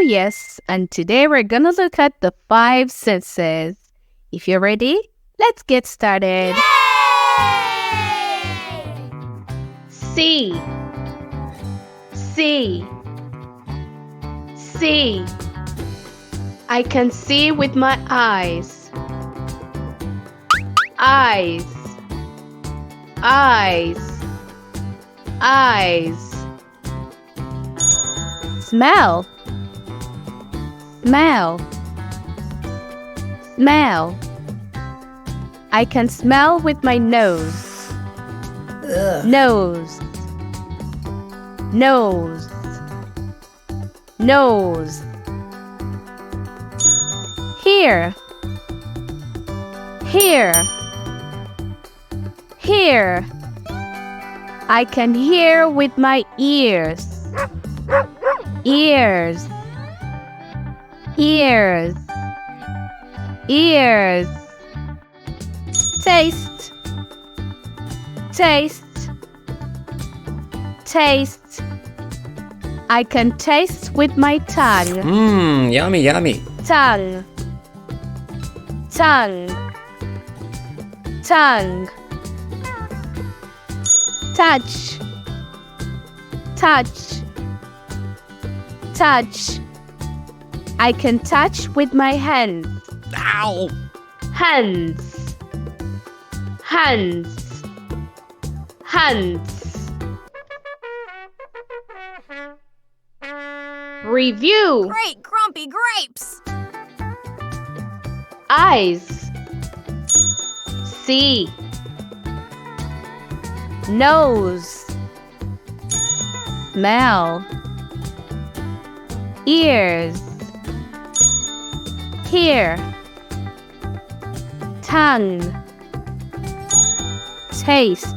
yes, and today we're gonna look at the 5 senses. If you're ready, let's get started. See, see, see. I can see with my eyes. Eyes, eyes, eyes. Smell, smell, smell. I can smell with my nose. Ugh. Nose, nose, nose. Hear, hear, hear. I can hear with my ears. Ears, ears, ears. Taste, taste, taste. I can taste with my tongue. Yummy, yummy. Tongue, tongue, tongue. Touch, touch, touch. I can touch with my hands. Ow! Hands, hands, hands. Review. Great grumpy grapes! Eyes. See. Nose. Smell. Ears. Hear. Tongue. Taste.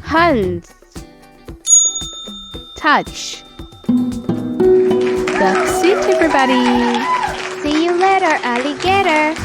Hands. Touch. That's it, everybody. See you later, alligator!